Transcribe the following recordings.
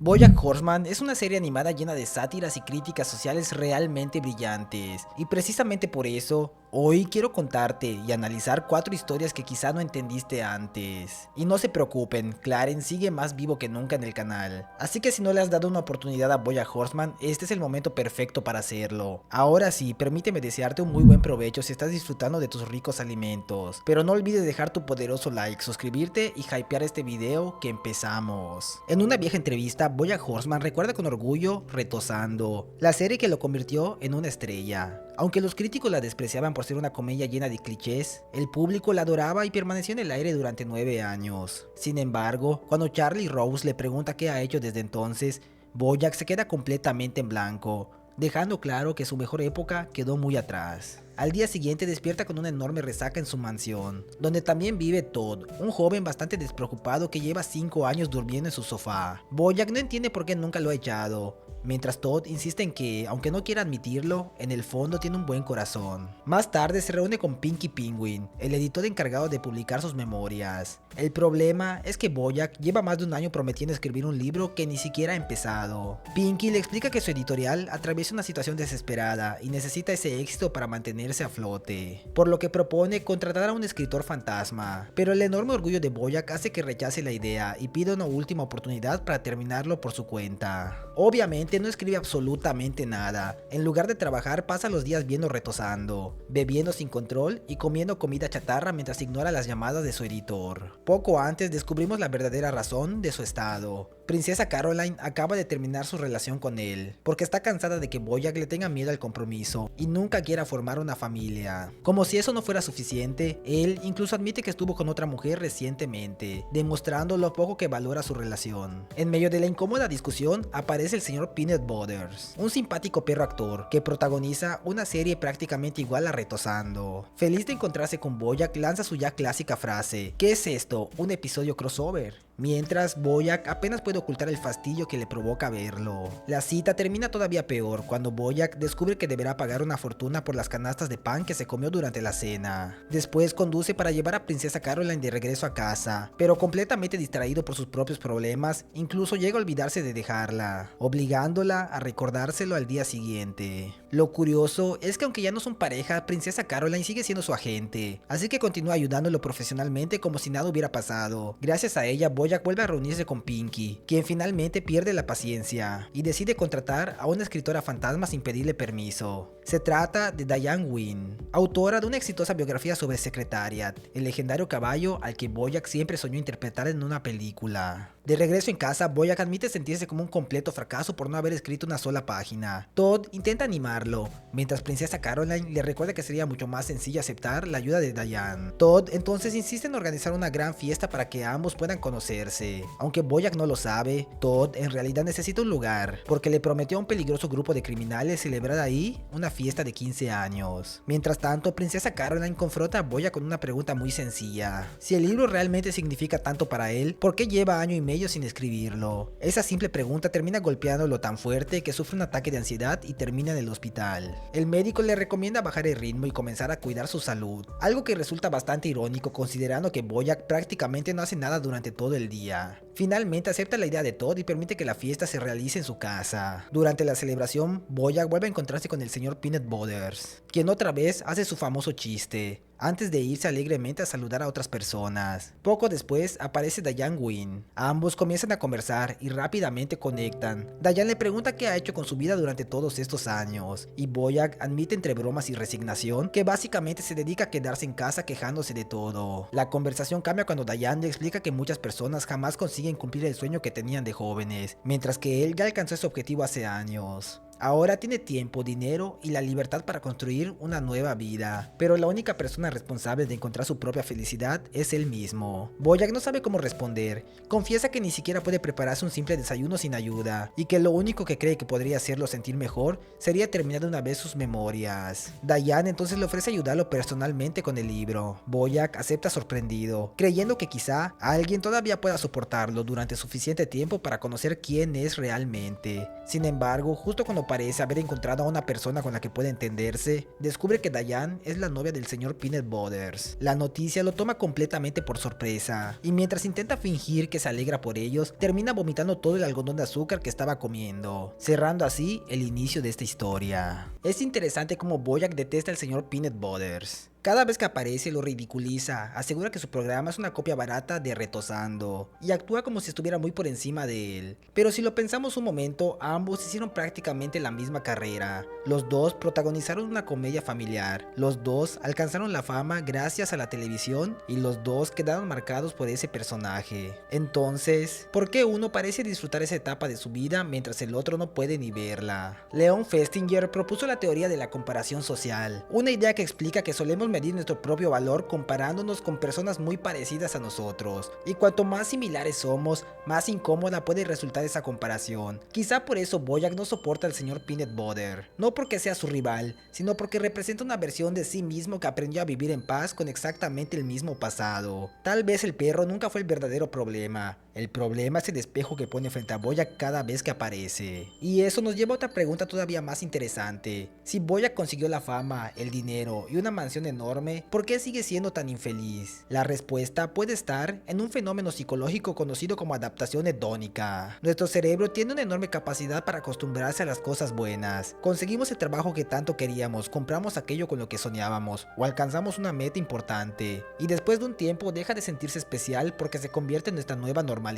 BoJack Horseman es una serie animada llena de sátiras y críticas sociales realmente brillantes, y precisamente por eso, hoy quiero contarte y analizar 4 historias que quizá no entendiste antes. Y no se preocupen, Clarence sigue más vivo que nunca en el canal, así que si no le has dado una oportunidad a BoJack Horseman, este es el momento perfecto para hacerlo. Ahora sí, permíteme desearte un muy buen provecho si estás disfrutando de tus ricos alimentos, pero no olvides dejar tu poderoso like, suscribirte y hypear este video que empezamos. En una vieja entrevista, BoJack Horseman recuerda con orgullo Retosando, la serie que lo convirtió en una estrella. Aunque los críticos la despreciaban por ser una comedia llena de clichés, el público la adoraba y permaneció en el aire durante 9 años. Sin embargo, cuando Charlie Rose le pregunta qué ha hecho desde entonces, BoJack se queda completamente en blanco, dejando claro que su mejor época quedó muy atrás. Al día siguiente despierta con una enorme resaca en su mansión, donde también vive Todd, un joven bastante despreocupado que lleva 5 años durmiendo en su sofá. BoJack no entiende por qué nunca lo ha echado, mientras Todd insiste en que, aunque no quiera admitirlo, en el fondo tiene un buen corazón. Más tarde se reúne con Pinky Penguin, el editor encargado de publicar sus memorias. El problema es que BoJack lleva más de un año prometiendo escribir un libro que ni siquiera ha empezado. Pinky le explica que su editorial atraviesa una situación desesperada y necesita ese éxito para mantenerse a flote, por lo que propone contratar a un escritor fantasma, pero el enorme orgullo de BoJack hace que rechace la idea y pide una última oportunidad para terminarlo por su cuenta. Obviamente no escribe absolutamente nada, en lugar de trabajar pasa los días viendo Retosando, bebiendo sin control y comiendo comida chatarra mientras ignora las llamadas de su editor. Poco antes descubrimos la verdadera razón de su estado. Princesa Caroline acaba de terminar su relación con él, porque está cansada de que BoJack le tenga miedo al compromiso y nunca quiera formar una familia. Como si eso no fuera suficiente, él incluso admite que estuvo con otra mujer recientemente, demostrando lo poco que valora su relación. En medio de la incómoda discusión aparece el señor Peanut Butters, un simpático perro actor que protagoniza una serie prácticamente igual a Retosando. Feliz de encontrarse con BoJack, lanza su ya clásica frase: ¿qué es esto? ¿Un episodio crossover? Mientras, BoJack apenas puede ocultar el fastidio que le provoca verlo. La cita termina todavía peor cuando BoJack descubre que deberá pagar una fortuna por las canastas de pan que se comió durante la cena. Después conduce para llevar a Princesa Caroline de regreso a casa, pero completamente distraído por sus propios problemas, incluso llega a olvidarse de dejarla, obligándola a recordárselo al día siguiente. Lo curioso es que aunque ya no son pareja, Princesa Caroline sigue siendo su agente, así que continúa ayudándolo profesionalmente como si nada hubiera pasado. Gracias a ella, BoJack vuelve a reunirse con Pinky, quien finalmente pierde la paciencia y decide contratar a una escritora fantasma sin pedirle permiso. Se trata de Diane Wynn, autora de una exitosa biografía sobre Secretariat, el legendario caballo al que BoJack siempre soñó interpretar en una película. De regreso en casa, BoJack admite sentirse como un completo fracaso por no haber escrito una sola página. Todd intenta animarlo, mientras Princesa Caroline le recuerda que sería mucho más sencillo aceptar la ayuda de Diane. Todd entonces insiste en organizar una gran fiesta para que ambos puedan conocerse. Aunque BoJack no lo sabe, Todd en realidad necesita un lugar, porque le prometió a un peligroso grupo de criminales celebrar ahí una fiesta de 15 años. Mientras tanto, Princesa Caroline confronta a BoJack con una pregunta muy sencilla: si el libro realmente significa tanto para él, ¿por qué lleva año y medio sin escribirlo? Esa simple pregunta termina golpeándolo tan fuerte que sufre un ataque de ansiedad y termina en el hospital. El médico le recomienda bajar el ritmo y comenzar a cuidar su salud, algo que resulta bastante irónico considerando que BoJack prácticamente no hace nada durante todo el día. Finalmente acepta la idea de Todd y permite que la fiesta se realice en su casa. Durante la celebración, BoJack vuelve a encontrarse con el señor Peanut Butters, quien otra vez hace su famoso chiste, antes de irse alegremente a saludar a otras personas. Poco después aparece Diane Wynn. Ambos comienzan a conversar y rápidamente conectan. Diane le pregunta qué ha hecho con su vida durante todos estos años, y BoJack admite entre bromas y resignación que básicamente se dedica a quedarse en casa quejándose de todo. La conversación cambia cuando Diane le explica que muchas personas jamás consiguen cumplir el sueño que tenían de jóvenes, mientras que él ya alcanzó ese objetivo hace años. Ahora tiene tiempo, dinero y la libertad para construir una nueva vida, pero la única persona responsable de encontrar su propia felicidad es él mismo. BoJack no sabe cómo responder, confiesa que ni siquiera puede prepararse un simple desayuno sin ayuda, y que lo único que cree que podría hacerlo sentir mejor sería terminar de una vez sus memorias. Diane entonces le ofrece ayudarlo personalmente con el libro. BoJack acepta sorprendido, creyendo que quizá alguien todavía pueda soportarlo durante suficiente tiempo para conocer quién es realmente. Sin embargo, justo cuando parece haber encontrado a una persona con la que puede entenderse, descubre que Diane es la novia del señor Peanut Butters. La noticia lo toma completamente por sorpresa, y mientras intenta fingir que se alegra por ellos, termina vomitando todo el algodón de azúcar que estaba comiendo, cerrando así el inicio de esta historia. Es interesante cómo Bojack detesta al señor Peanut Butters. Cada vez que aparece lo ridiculiza, asegura que su programa es una copia barata de Retosando, y actúa como si estuviera muy por encima de él. Pero si lo pensamos un momento, ambos hicieron prácticamente la misma carrera. Los dos protagonizaron una comedia familiar, los dos alcanzaron la fama gracias a la televisión, y los dos quedaron marcados por ese personaje. Entonces, ¿por qué uno parece disfrutar esa etapa de su vida mientras el otro no puede ni verla? Leon Festinger propuso la teoría de la comparación social, una idea que explica que solemos medir nuestro propio valor comparándonos con personas muy parecidas a nosotros, y cuanto más similares somos, más incómoda puede resultar esa comparación. Quizá por eso Bojack no soporta al señor Peanut Butter, no porque sea su rival, sino porque representa una versión de sí mismo que aprendió a vivir en paz con exactamente el mismo pasado. Tal vez el perro nunca fue el verdadero problema. El problema es el espejo que pone frente a Bojack cada vez que aparece. Y eso nos lleva a otra pregunta todavía más interesante. Si Bojack consiguió la fama, el dinero y una mansión enorme, ¿por qué sigue siendo tan infeliz? La respuesta puede estar en un fenómeno psicológico conocido como adaptación hedónica. Nuestro cerebro tiene una enorme capacidad para acostumbrarse a las cosas buenas. Conseguimos el trabajo que tanto queríamos, compramos aquello con lo que soñábamos o alcanzamos una meta importante. Y después de un tiempo deja de sentirse especial porque se convierte en nuestra nueva normalidad.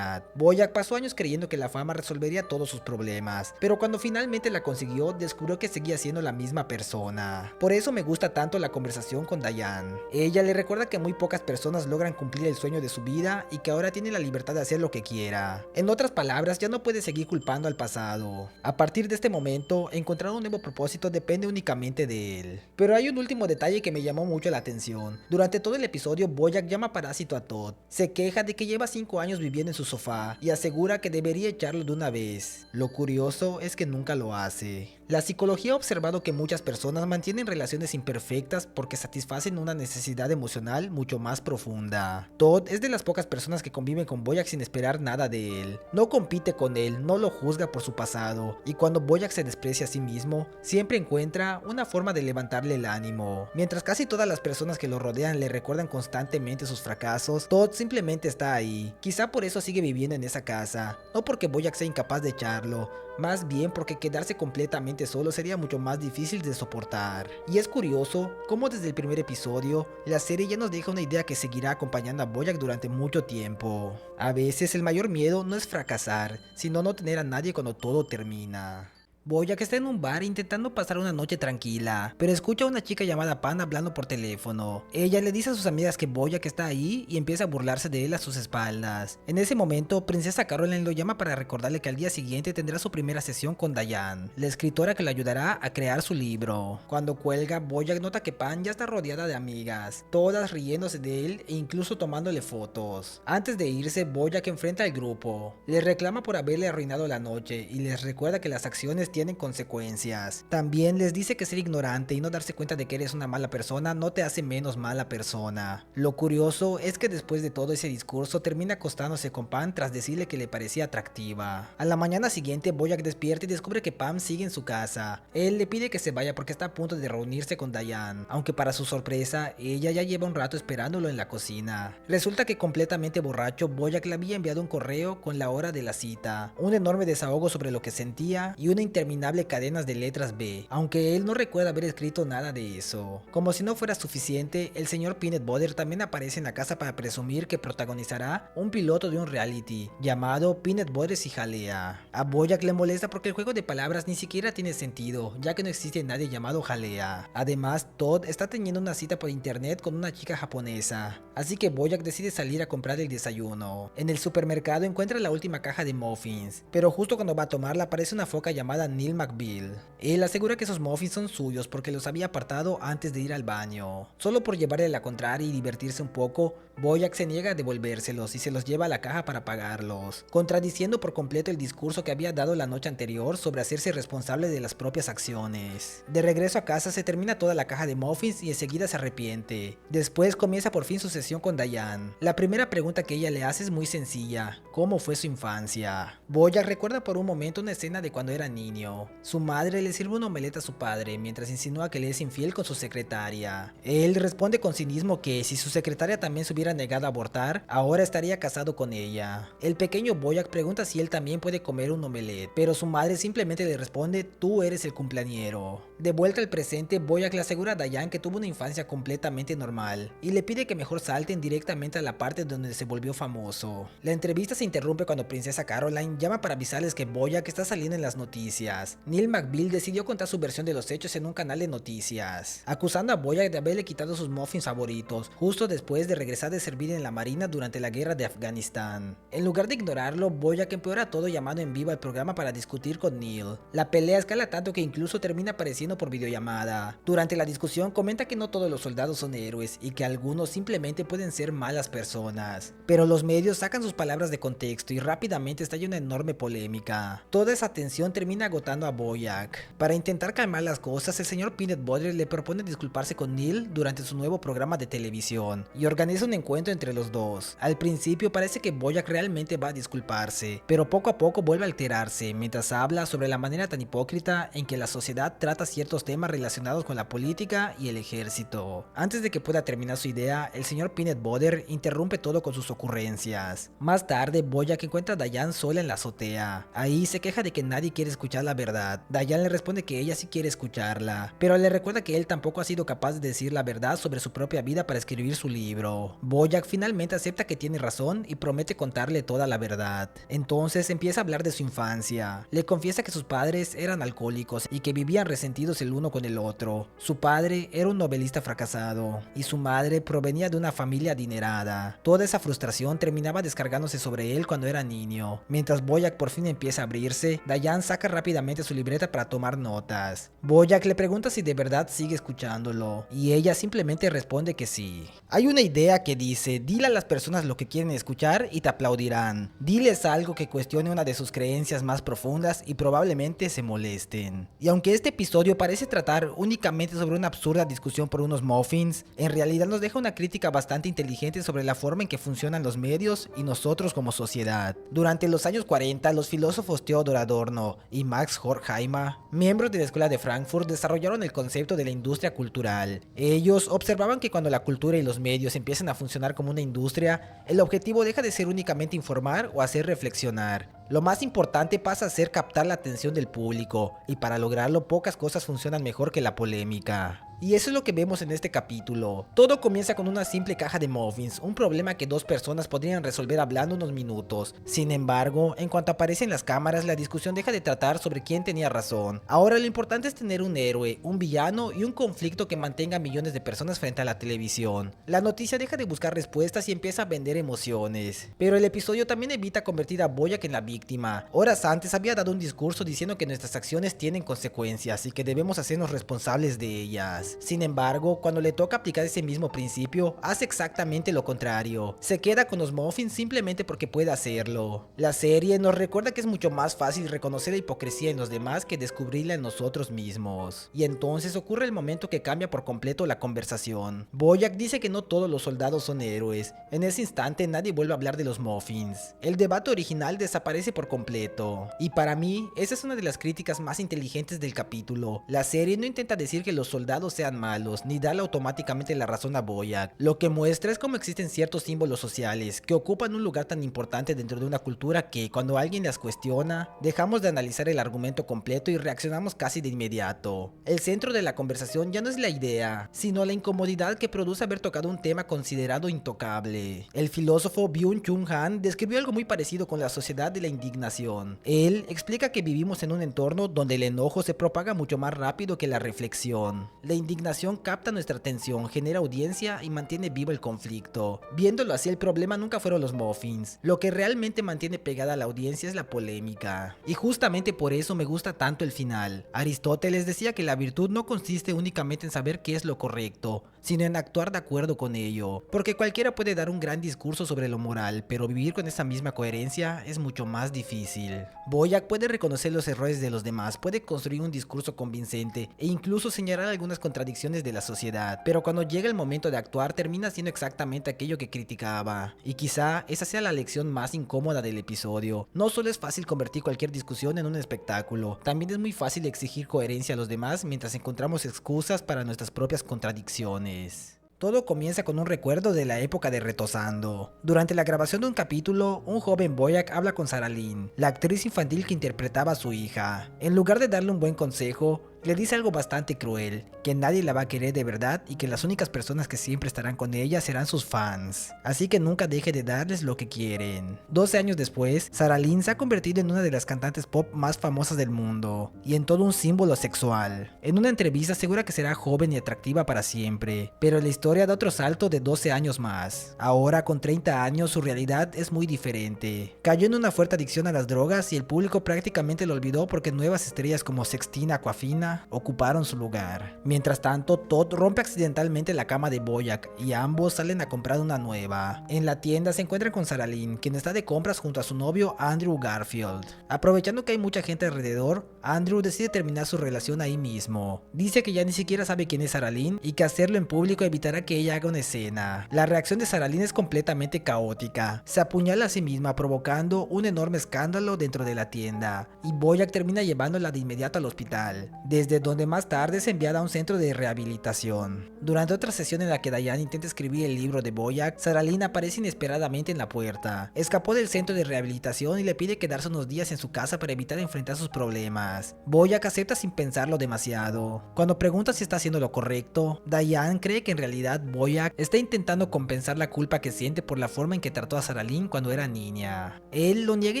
Bojack pasó años creyendo que la fama resolvería todos sus problemas, pero cuando finalmente la consiguió, descubrió que seguía siendo la misma persona. Por eso me gusta tanto la conversación con Diane. Ella le recuerda que muy pocas personas logran cumplir el sueño de su vida y que ahora tiene la libertad de hacer lo que quiera. En otras palabras, ya no puede seguir culpando al pasado. A partir de este momento, encontrar un nuevo propósito depende únicamente de él. Pero hay un último detalle que me llamó mucho la atención. Durante todo el episodio, Bojack llama parásito a Todd. Se queja de que lleva 5 años viviendo en su sofá y asegura que debería echarlo de una vez. Lo curioso es que nunca lo hace. La psicología ha observado que muchas personas mantienen relaciones imperfectas porque satisfacen una necesidad emocional mucho más profunda. Todd es de las pocas personas que conviven con Bojack sin esperar nada de él. No compite con él, no lo juzga por su pasado, y cuando Bojack se desprecia a sí mismo, siempre encuentra una forma de levantarle el ánimo. Mientras casi todas las personas que lo rodean le recuerdan constantemente sus fracasos, Todd simplemente está ahí. Quizá por eso sigue viviendo en esa casa, no porque Bojack sea incapaz de echarlo, más bien porque quedarse completamente solo sería mucho más difícil de soportar. Y es curioso cómo desde el primer episodio, la serie ya nos deja una idea que seguirá acompañando a Bojack durante mucho tiempo. A veces el mayor miedo no es fracasar, sino no tener a nadie cuando todo termina. Bojack está en un bar intentando pasar una noche tranquila, pero escucha a una chica llamada Pan hablando por teléfono. Ella le dice a sus amigas que Bojack está ahí y empieza a burlarse de él a sus espaldas. En ese momento, Princesa Caroline lo llama para recordarle que al día siguiente tendrá su primera sesión con Diane, la escritora que le ayudará a crear su libro. Cuando cuelga, Bojack nota que Pan ya está rodeada de amigas, todas riéndose de él e incluso tomándole fotos. Antes de irse, Bojack enfrenta al grupo, les reclama por haberle arruinado la noche y les recuerda que las acciones tienen consecuencias. También les dice que ser ignorante y no darse cuenta de que eres una mala persona no te hace menos mala persona. Lo curioso es que después de todo ese discurso termina acostándose con Pam tras decirle que le parecía atractiva. A la mañana siguiente, Bojack despierta y descubre que Pam sigue en su casa. Él le pide que se vaya porque está a punto de reunirse con Diane, aunque para su sorpresa, ella ya lleva un rato esperándolo en la cocina. Resulta que completamente borracho, Bojack le había enviado un correo con la hora de la cita, un enorme desahogo sobre lo que sentía y una interminable cadenas de letras B, aunque él no recuerda haber escrito nada de eso. Como si no fuera suficiente, el señor Peanut Butter también aparece en la casa para presumir que protagonizará un piloto de un reality llamado Peanut Butter y Jalea. A Bojack le molesta porque el juego de palabras ni siquiera tiene sentido, ya que no existe nadie llamado Jalea. Además, Todd está teniendo una cita por internet con una chica japonesa, así que Bojack decide salir a comprar el desayuno. En el supermercado encuentra la última caja de muffins, pero justo cuando va a tomarla aparece una foca llamada Neil McBeal. Él asegura que esos muffins son suyos porque los había apartado antes de ir al baño. Solo por llevarle la contraria y divertirse un poco, Bojack se niega a devolvérselos y se los lleva a la caja para pagarlos, contradiciendo por completo el discurso que había dado la noche anterior sobre hacerse responsable de las propias acciones. De regreso a casa se termina toda la caja de muffins y enseguida se arrepiente. Después comienza por fin su sesión con Diane. La primera pregunta que ella le hace es muy sencilla: ¿cómo fue su infancia? Bojack recuerda por un momento una escena de cuando era niño. Su madre le sirve una omeleta a su padre mientras insinúa que le es infiel con su secretaria. Él responde con cinismo que si su secretaria también se hubiera negado a abortar, ahora estaría casado con ella. El pequeño Bojack pregunta si él también puede comer un omelette, pero su madre simplemente le responde: tú eres el cumpleañero. De vuelta al presente, Bojack le asegura a Diane que tuvo una infancia completamente normal y le pide que mejor salten directamente a la parte donde se volvió famoso. La entrevista se interrumpe cuando Princesa Caroline llama para avisarles que Bojack está saliendo en las noticias. Neil McBeal decidió contar su versión de los hechos en un canal de noticias, acusando a Bojack de haberle quitado sus muffins favoritos justo después de regresar de servir en la marina durante la guerra de Afganistán. En lugar de ignorarlo, Bojack empeora todo llamando en vivo al programa para discutir con Neil. La pelea escala tanto que incluso termina apareciendo por videollamada. Durante la discusión comenta que no todos los soldados son héroes y que algunos simplemente pueden ser malas personas. Pero los medios sacan sus palabras de contexto y rápidamente estalla una enorme polémica. Toda esa tensión termina agotando a Bojack. Para intentar calmar las cosas, el señor Peanut Butter le propone disculparse con Neil durante su nuevo programa de televisión y organiza un encuentro entre los dos. Al principio parece que Bojack realmente va a disculparse, pero poco a poco vuelve a alterarse mientras habla sobre la manera tan hipócrita en que la sociedad trata ciertos temas relacionados con la política y el ejército. Antes de que pueda terminar su idea, el señor Peanut Butter interrumpe todo con sus ocurrencias. Más tarde, Bojack encuentra a Diane sola en la azotea. Ahí se queja de que nadie quiere escuchar la verdad. Diane le responde que ella sí quiere escucharla, pero le recuerda que él tampoco ha sido capaz de decir la verdad sobre su propia vida para escribir su libro. Bojack finalmente acepta que tiene razón y promete contarle toda la verdad. Entonces empieza a hablar de su infancia. Le confiesa que sus padres eran alcohólicos y que vivían resentidos el uno con el otro. Su padre era un novelista fracasado y su madre provenía de una familia adinerada. Toda esa frustración terminaba descargándose sobre él cuando era niño. Mientras Bojack por fin empieza a abrirse, Diane saca rápidamente su libreta para tomar notas. Bojack le pregunta si de verdad sigue escuchándolo y ella simplemente responde que sí. Hay una idea que dice: dile a las personas lo que quieren escuchar y te aplaudirán. Diles algo que cuestione una de sus creencias más profundas y probablemente se molesten. Y aunque este episodio parece tratar únicamente sobre una absurda discusión por unos muffins, en realidad nos deja una crítica bastante inteligente sobre la forma en que funcionan los medios y nosotros como sociedad. Durante los años 40, los filósofos Theodor Adorno y Max Horkheimer, miembros de la Escuela de Frankfurt, desarrollaron el concepto de la industria cultural. Ellos observaban que cuando la cultura y los medios empiezan a funcionar como una industria, el objetivo deja de ser únicamente informar o hacer reflexionar. Lo más importante pasa a ser captar la atención del público, y para lograrlo pocas cosas funcionan mejor que la polémica. Y eso es lo que vemos en este capítulo. Todo comienza con una simple caja de muffins, un problema que dos personas podrían resolver hablando unos minutos. Sin embargo, en cuanto aparecen las cámaras, la discusión deja de tratar sobre quién tenía razón. Ahora lo importante es tener un héroe, un villano y un conflicto que mantenga a millones de personas frente a la televisión. La noticia deja de buscar respuestas y empieza a vender emociones. Pero el episodio también evita convertir a Bojack en la víctima. Horas antes había dado un discurso diciendo que nuestras acciones tienen consecuencias y que debemos hacernos responsables de ellas. Sin embargo, cuando le toca aplicar ese mismo principio, hace exactamente lo contrario. Se queda con los muffins simplemente porque puede hacerlo. La serie nos recuerda que es mucho más fácil reconocer la hipocresía en los demás que descubrirla en nosotros mismos. Y entonces ocurre el momento que cambia por completo la conversación. Bojack dice que no todos los soldados son héroes. En ese instante nadie vuelve a hablar de los muffins. El debate original desaparece por completo. Y para mí, esa es una de las críticas más inteligentes del capítulo. La serie no intenta decir que los soldados sean malos, ni darle automáticamente la razón a Bojack. Lo que muestra es cómo existen ciertos símbolos sociales que ocupan un lugar tan importante dentro de una cultura que, cuando alguien las cuestiona, dejamos de analizar el argumento completo y reaccionamos casi de inmediato. El centro de la conversación ya no es la idea, sino la incomodidad que produce haber tocado un tema considerado intocable. El filósofo Byung-Chul Han describió algo muy parecido con la sociedad de la indignación. Él explica que vivimos en un entorno donde el enojo se propaga mucho más rápido que la reflexión. La indignación capta nuestra atención, genera audiencia y mantiene vivo el conflicto. Viéndolo así, el problema nunca fueron los muffins. Lo que realmente mantiene pegada a la audiencia es la polémica. Y justamente por eso me gusta tanto el final. Aristóteles decía que la virtud no consiste únicamente en saber qué es lo correcto, sino en actuar de acuerdo con ello. Porque cualquiera puede dar un gran discurso sobre lo moral, pero vivir con esa misma coherencia es mucho más difícil. Bojack puede reconocer los errores de los demás, puede construir un discurso convincente e incluso señalar algunas contradicciones de la sociedad, pero cuando llega el momento de actuar termina siendo exactamente aquello que criticaba. Y quizá esa sea la lección más incómoda del episodio. No solo es fácil convertir cualquier discusión en un espectáculo, también es muy fácil exigir coherencia a los demás mientras encontramos excusas para nuestras propias contradicciones. Todo comienza con un recuerdo de la época de Retosando. Durante la grabación de un capítulo, un joven Bojack habla con Sarah Lynn, la actriz infantil que interpretaba a su hija. En lugar de darle un buen consejo, le dice algo bastante cruel, que nadie la va a querer de verdad y que las únicas personas que siempre estarán con ella serán sus fans. Así que nunca deje de darles lo que quieren. 12 años después, Sarah Lynn se ha convertido en una de las cantantes pop más famosas del mundo y en todo un símbolo sexual. En una entrevista asegura que será joven y atractiva para siempre, pero la historia da otro salto de 12 años más. Ahora, con 30 años, su realidad es muy diferente. Cayó en una fuerte adicción a las drogas y el público prácticamente lo olvidó porque nuevas estrellas como Sextina Aquafina ocuparon su lugar. Mientras tanto, Todd rompe accidentalmente la cama de Bojack y ambos salen a comprar una nueva. En la tienda se encuentran con Sarah Lynn, quien está de compras junto a su novio Andrew Garfield. Aprovechando que hay mucha gente alrededor, Andrew decide terminar su relación ahí mismo. Dice que ya ni siquiera sabe quién es Sarah Lynn y que hacerlo en público evitará que ella haga una escena. La reacción de Sarah Lynn es completamente caótica. Se apuñala a sí misma provocando un enorme escándalo dentro de la tienda y Bojack termina llevándola de inmediato al hospital, desde donde más tarde es enviada a un centro de rehabilitación. Durante otra sesión en la que Diane intenta escribir el libro de Bojack, Sarah Lynn aparece inesperadamente en la puerta. Escapó del centro de rehabilitación y le pide quedarse unos días en su casa para evitar enfrentar sus problemas. Bojack acepta sin pensarlo demasiado. Cuando pregunta si está haciendo lo correcto, Diane cree que en realidad Bojack está intentando compensar la culpa que siente por la forma en que trató a Sarah Lynn cuando era niña. Él lo niega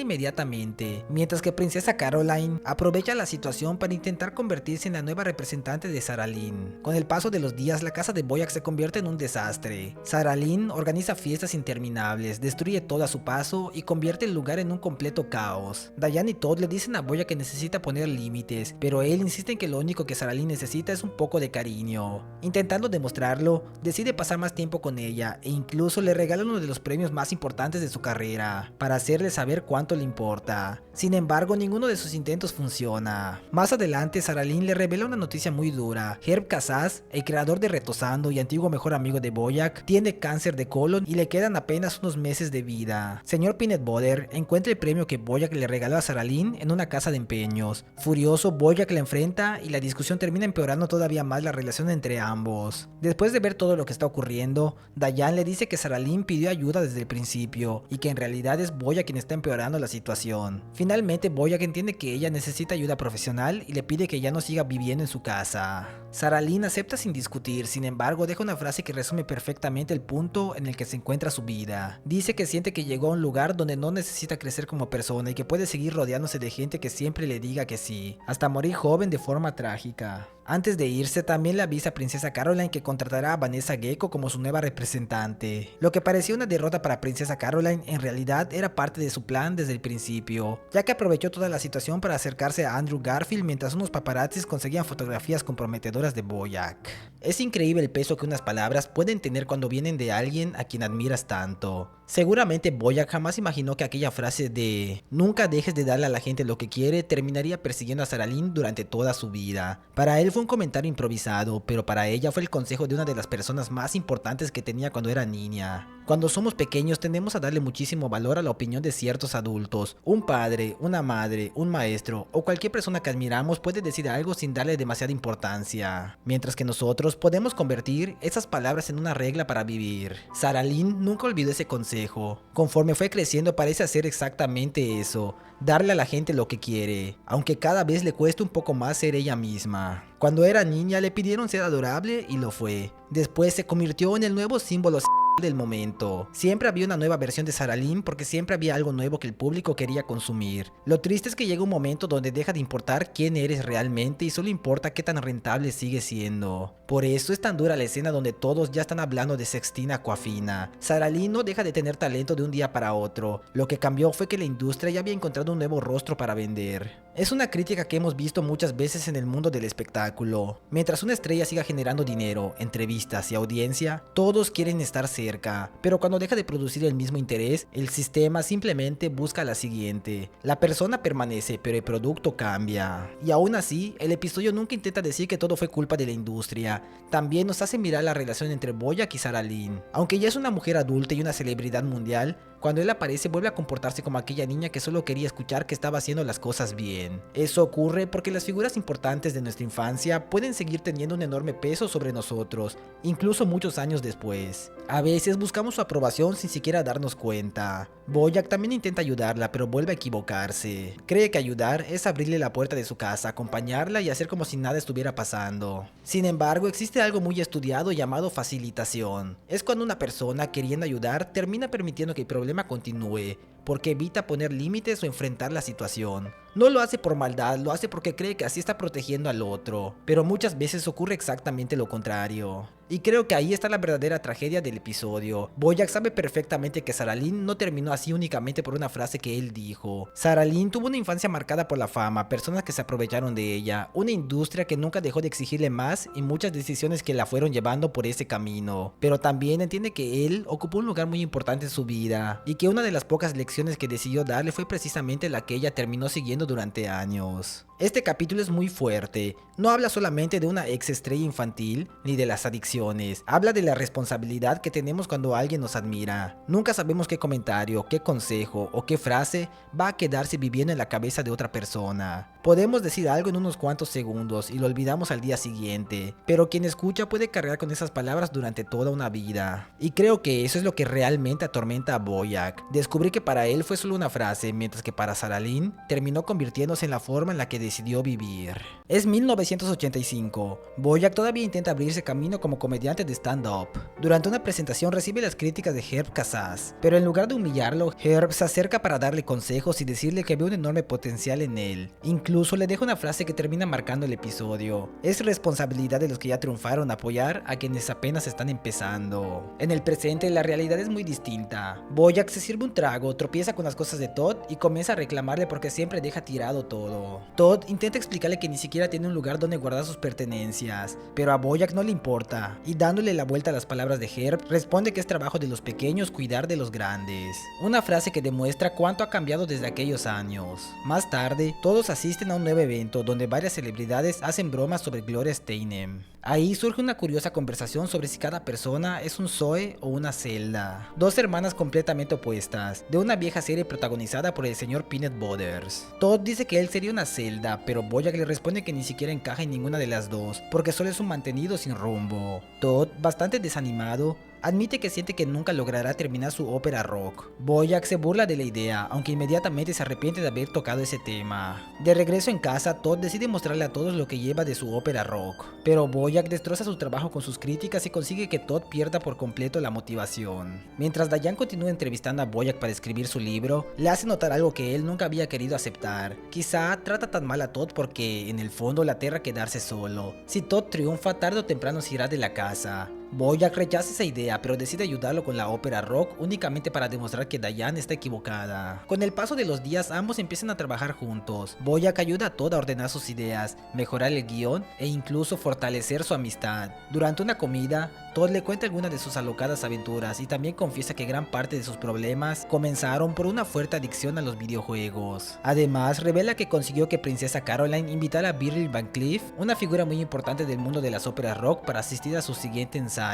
inmediatamente, mientras que Princesa Caroline aprovecha la situación para intentar convertirse en la nueva representante de Sarah Lynn. Con el paso de los días, la casa de Bojack se convierte en un desastre. Sarah Lynn organiza fiestas interminables, destruye todo a su paso y convierte el lugar en un completo caos. Diane y Todd le dicen a Bojack que necesita poner límites, pero él insiste en que lo único que Sarah Lynn necesita es un poco de cariño. Intentando demostrarlo, decide pasar más tiempo con ella e incluso le regala uno de los premios más importantes de su carrera, para hacerle saber cuánto le importa. Sin embargo, ninguno de sus intentos funciona. Más adelante, Sarah Lynn le revela una noticia muy dura. Herb Casas, el creador de Retosando y antiguo mejor amigo de Bojack, tiene cáncer de colon y le quedan apenas unos meses de vida. Señor Peanut Butter encuentra el premio que Bojack le regaló a Sarah Lynn en una casa de empeños. Furioso, Bojack la enfrenta y la discusión termina empeorando todavía más la relación entre ambos. Después de ver todo lo que está ocurriendo, Diane le dice que Sarah Lynn pidió ayuda desde el principio y que en realidad es Bojack quien está empeorando la situación. Finalmente, Bojack entiende que ella necesita ayuda profesional y le pide que ya no siga viviendo en su casa. Sarah Lynn acepta sin discutir, sin embargo deja una frase que resume perfectamente el punto en el que se encuentra su vida. Dice que siente que llegó a un lugar donde no necesita crecer como persona y que puede seguir rodeándose de gente que siempre le diga que sí, hasta morir joven de forma trágica. Antes de irse, también le avisa a Princesa Caroline que contratará a Vanessa Gecko como su nueva representante. Lo que parecía una derrota para Princesa Caroline, en realidad era parte de su plan desde el principio, ya que aprovechó toda la situación para acercarse a Andrew Garfield mientras unos paparazzis conseguían fotografías comprometedoras de Bojack. Es increíble el peso que unas palabras pueden tener cuando vienen de alguien a quien admiras tanto. Seguramente Bojack jamás imaginó que aquella frase de "nunca dejes de darle a la gente lo que quiere" terminaría persiguiendo a Sarah Lynn durante toda su vida. Para él fue un comentario improvisado, pero para ella fue el consejo de una de las personas más importantes que tenía cuando era niña. Cuando somos pequeños tendemos a darle muchísimo valor a la opinión de ciertos adultos. Un padre, una madre, un maestro o cualquier persona que admiramos puede decir algo sin darle demasiada importancia, mientras que nosotros podemos convertir esas palabras en una regla para vivir. Sarah Lynn nunca olvidó ese consejo. Conforme fue creciendo parece hacer exactamente eso, darle a la gente lo que quiere, aunque cada vez le cueste un poco más ser ella misma. Cuando era niña le pidieron ser adorable y lo fue. Después se convirtió en el nuevo símbolo del momento. Siempre había una nueva versión de Sarah Lynn porque siempre había algo nuevo que el público quería consumir. Lo triste es que llega un momento donde deja de importar quién eres realmente y solo importa qué tan rentable sigue siendo. Por eso es tan dura la escena donde todos ya están hablando de Sextina Aquafina. Sarah Lynn no deja de tener talento de un día para otro. Lo que cambió fue que la industria ya había encontrado un nuevo rostro para vender. Es una crítica que hemos visto muchas veces en el mundo del espectáculo. Mientras una estrella siga generando dinero, entrevistas y audiencia, todos quieren estar cerca. Pero cuando deja de producir el mismo interés, el sistema simplemente busca la siguiente. La persona permanece, pero el producto cambia. Y aún así, el episodio nunca intenta decir que todo fue culpa de la industria. También nos hace mirar la relación entre Bojack y Sarah Lynn. Aunque ya es una mujer adulta y una celebridad mundial, cuando él aparece vuelve a comportarse como aquella niña que solo quería escuchar que estaba haciendo las cosas bien. Eso ocurre porque las figuras importantes de nuestra infancia pueden seguir teniendo un enorme peso sobre nosotros, incluso muchos años después. A veces buscamos su aprobación sin siquiera darnos cuenta. Bojack también intenta ayudarla, pero vuelve a equivocarse. Cree que ayudar es abrirle la puerta de su casa, acompañarla y hacer como si nada estuviera pasando. Sin embargo, existe algo muy estudiado llamado facilitación. Es cuando una persona, queriendo ayudar, termina permitiendo que el problema continúe, porque evita poner límites o enfrentar la situación. No lo hace por maldad, lo hace porque cree que así está protegiendo al otro, pero muchas veces ocurre exactamente lo contrario. Y creo que ahí está la verdadera tragedia del episodio. Bojack sabe perfectamente que Sarah Lynn no terminó así únicamente por una frase que él dijo. Sarah Lynn tuvo una infancia marcada por la fama, personas que se aprovecharon de ella, una industria que nunca dejó de exigirle más y muchas decisiones que la fueron llevando por ese camino. Pero también entiende que él ocupó un lugar muy importante en su vida y que una de las pocas lecciones que decidió darle fue precisamente la que ella terminó siguiendo durante años. Este capítulo es muy fuerte, no habla solamente de una ex estrella infantil ni de las adicciones, habla de la responsabilidad que tenemos cuando alguien nos admira. Nunca sabemos qué comentario, qué consejo o qué frase va a quedarse viviendo en la cabeza de otra persona. Podemos decir algo en unos cuantos segundos y lo olvidamos al día siguiente, pero quien escucha puede cargar con esas palabras durante toda una vida. Y creo que eso es lo que realmente atormenta a Bojack, descubrir que para él fue solo una frase, mientras que para Sarah Lynn terminó convirtiéndose en la forma en la que decidió vivir. Es 1985. Bojack todavía intenta abrirse camino como comediante de stand-up. Durante una presentación recibe las críticas de Herb Casas, pero en lugar de humillarlo, Herb se acerca para darle consejos y decirle que ve un enorme potencial en él. Incluso le deja una frase que termina marcando el episodio. Es responsabilidad de los que ya triunfaron apoyar a quienes apenas están empezando. En el presente la realidad es muy distinta. Bojack se sirve un trago, tropieza con las cosas de Todd y comienza a reclamarle porque siempre deja tirado todo. Todd intenta explicarle que ni siquiera tiene un lugar donde guardar sus pertenencias, pero a Bojack no le importa, y dándole la vuelta a las palabras de Herb, responde que es trabajo de los pequeños cuidar de los grandes. Una frase que demuestra cuánto ha cambiado desde aquellos años. Más tarde, todos asisten a un nuevo evento donde varias celebridades hacen bromas sobre Gloria Steinem. Ahí surge una curiosa conversación sobre si cada persona es un Zoe o una Zelda. Dos hermanas completamente opuestas, de una vieja serie protagonizada por el señor Peanut Butters. Todd dice que él sería una Zelda, pero Bojack le responde que ni siquiera encaja en ninguna de las dos, porque solo es un mantenido sin rumbo. Todd, bastante desanimado, admite que siente que nunca logrará terminar su ópera rock. Bojack se burla de la idea, aunque inmediatamente se arrepiente de haber tocado ese tema. De regreso en casa, Todd decide mostrarle a todos lo que lleva de su ópera rock, pero Bojack destroza su trabajo con sus críticas y consigue que Todd pierda por completo la motivación. Mientras Diane continúa entrevistando a Bojack para escribir su libro, le hace notar algo que él nunca había querido aceptar. Quizá trata tan mal a Todd porque en el fondo le aterra quedarse solo. Si Todd triunfa, tarde o temprano se irá de la casa. Bojack rechaza esa idea, pero decide ayudarlo con la ópera rock únicamente para demostrar que Diane está equivocada. Con el paso de los días, ambos empiezan a trabajar juntos. Bojack ayuda a Todd a ordenar sus ideas, mejorar el guión e incluso fortalecer su amistad. Durante una comida, Todd le cuenta algunas de sus alocadas aventuras y también confiesa que gran parte de sus problemas comenzaron por una fuerte adicción a los videojuegos. Además, revela que consiguió que Princesa Caroline invitara a Virgil Van Cleef, una figura muy importante del mundo de las óperas rock, para asistir a su siguiente ensayo.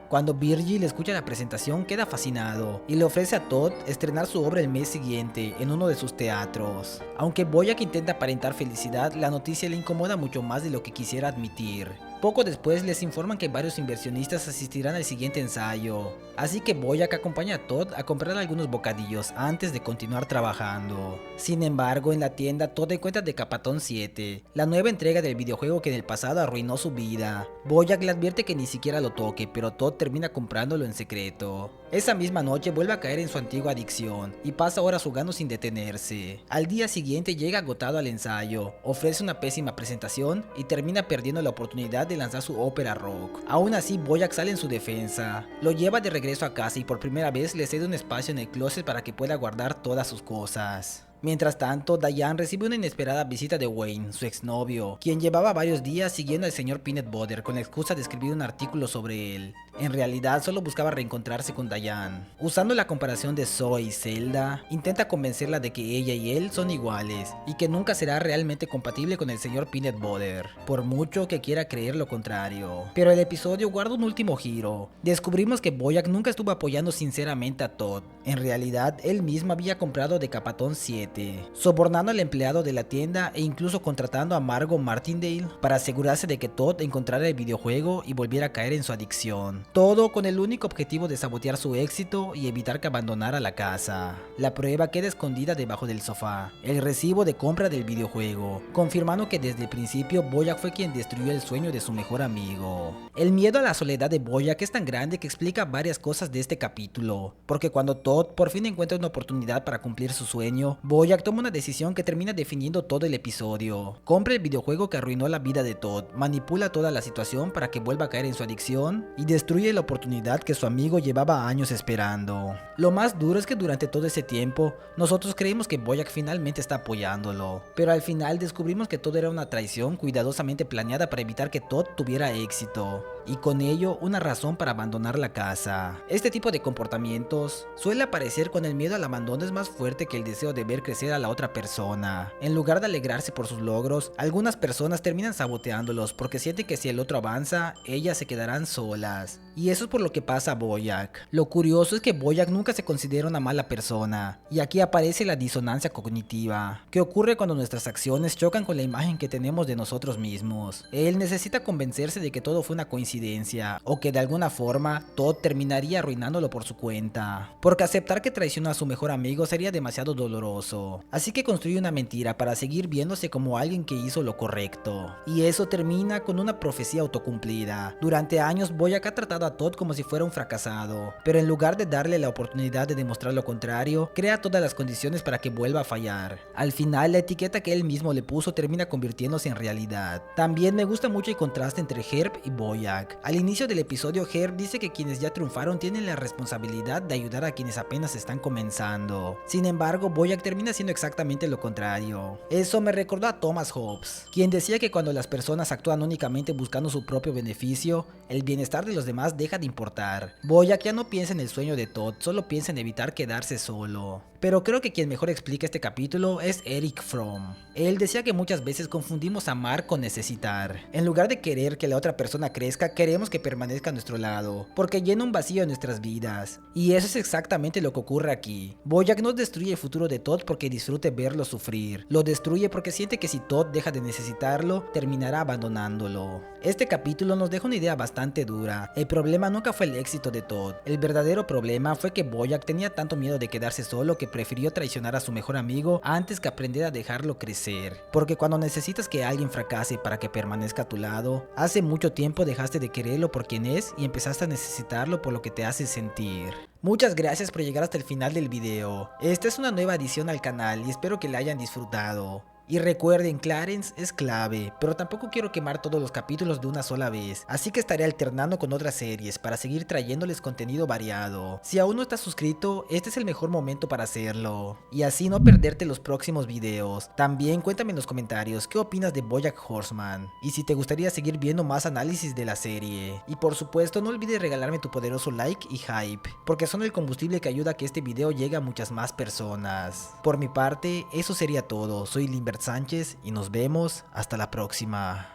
Cuando Virgil escucha la presentación, queda fascinado y le ofrece a Todd estrenar su obra el mes siguiente en uno de sus teatros. Aunque Bojack intenta aparentar felicidad, la noticia le incomoda mucho más de lo que quisiera admitir. Poco después les informan que varios inversionistas asistirán al siguiente ensayo, así que Bojack acompaña a Todd a comprar algunos bocadillos antes de continuar trabajando. Sin embargo, en la tienda Todd encuentra Decapatón 7, la nueva entrega del videojuego que en el pasado arruinó su vida. Bojack le advierte que ni siquiera lo toque, pero Todd termina comprándolo en secreto. Esa misma noche vuelve a caer en su antigua adicción y pasa horas jugando sin detenerse. Al día siguiente llega agotado al ensayo, ofrece una pésima presentación y termina perdiendo la oportunidad de lanzar su ópera rock. Aún así, Bojack sale en su defensa, lo lleva de regreso a casa y por primera vez le cede un espacio en el closet para que pueda guardar todas sus cosas. Mientras tanto, Diane recibe una inesperada visita de Wayne, su exnovio, quien llevaba varios días siguiendo al señor Peanut Butter con la excusa de escribir un artículo sobre él. En realidad solo buscaba reencontrarse con Diane. Usando la comparación de Zoe y Zelda, intenta convencerla de que ella y él son iguales y que nunca será realmente compatible con el señor Peanut Butter, por mucho que quiera creer lo contrario. Pero el episodio guarda un último giro. Descubrimos que Bojack nunca estuvo apoyando sinceramente a Todd. En realidad, él mismo había comprado Decapatón 7, sobornando al empleado de la tienda e incluso contratando a Margot Martindale para asegurarse de que Todd encontrara el videojuego y volviera a caer en su adicción. Todo con el único objetivo de sabotear su éxito y evitar que abandonara la casa. La prueba queda escondida debajo del sofá, el recibo de compra del videojuego, confirmando que desde el principio Bojack fue quien destruyó el sueño de su mejor amigo. El miedo a la soledad de Bojack es tan grande que explica varias cosas de este capítulo, porque cuando Todd por fin encuentra una oportunidad para cumplir su sueño, Bojack toma una decisión que termina definiendo todo el episodio. Compra el videojuego que arruinó la vida de Todd, manipula toda la situación para que vuelva a caer en su adicción y destruye la oportunidad que su amigo llevaba años esperando. Lo más duro es que durante todo ese tiempo, nosotros creímos que Bojack finalmente está apoyándolo, pero al final descubrimos que todo era una traición cuidadosamente planeada para evitar que Todd tuviera éxito, y con ello una razón para abandonar la casa. Este tipo de comportamientos suele aparecer cuando el miedo al abandono es más fuerte que el deseo de ver crecer a la otra persona. En lugar de alegrarse por sus logros, algunas personas terminan saboteándolos porque sienten que si el otro avanza, ellas se quedarán solas. Y eso es por lo que pasa a Bojack. Lo curioso es que Bojack nunca se considera una mala persona, y aquí aparece la disonancia cognitiva, que ocurre cuando nuestras acciones chocan con la imagen que tenemos de nosotros mismos. Él necesita convencerse de que todo fue una coincidencia, o que de alguna forma Todd terminaría arruinándolo por su cuenta, porque aceptar que traicionó a su mejor amigo sería demasiado doloroso, así que construye una mentira para seguir viéndose como alguien que hizo lo correcto, y eso termina con una profecía autocumplida. Durante años Bojack ha tratado a Todd como si fuera un fracasado, pero en lugar de darle la oportunidad de demostrar lo contrario, crea todas las condiciones para que vuelva a fallar. Al final, la etiqueta que él mismo le puso termina convirtiéndose en realidad. También me gusta mucho el contraste entre Herb y Bojack. Al inicio del episodio, Herb dice que quienes ya triunfaron tienen la responsabilidad de ayudar a quienes apenas están comenzando. Sin embargo, Bojack termina siendo exactamente lo contrario. Eso me recordó a Thomas Hobbes, quien decía que cuando las personas actúan únicamente buscando su propio beneficio, el bienestar de los demás deja de importar. Bojack ya no piensa en el sueño de Todd, solo piensa en evitar quedarse solo. Pero creo que quien mejor explica este capítulo es Eric Fromm. Él decía que muchas veces confundimos amar con necesitar. En lugar de querer que la otra persona crezca, queremos que permanezca a nuestro lado, porque llena un vacío en nuestras vidas. Y eso es exactamente lo que ocurre aquí. Bojack no destruye el futuro de Todd porque disfrute verlo sufrir. Lo destruye porque siente que si Todd deja de necesitarlo, terminará abandonándolo. Este capítulo nos deja una idea bastante dura. El problema nunca fue el éxito de Todd. El verdadero problema fue que Bojack tenía tanto miedo de quedarse solo que prefirió traicionar a su mejor amigo antes que aprender a dejarlo crecer. Porque cuando necesitas que alguien fracase para que permanezca a tu lado, hace mucho tiempo dejaste de quererlo por quien es y empezaste a necesitarlo por lo que te hace sentir. Muchas gracias por llegar hasta el final del video. Esta es una nueva adición al canal y espero que la hayan disfrutado. Y recuerden, Clarence es clave, pero tampoco quiero quemar todos los capítulos de una sola vez, así que estaré alternando con otras series para seguir trayéndoles contenido variado. Si aún no estás suscrito, este es el mejor momento para hacerlo, y así no perderte los próximos videos. También cuéntame en los comentarios qué opinas de BoJack Horseman, y si te gustaría seguir viendo más análisis de la serie. Y por supuesto no olvides regalarme tu poderoso like y hype, porque son el combustible que ayuda a que este video llegue a muchas más personas. Por mi parte, eso sería todo. Soy Limbert Sánchez y nos vemos hasta la próxima.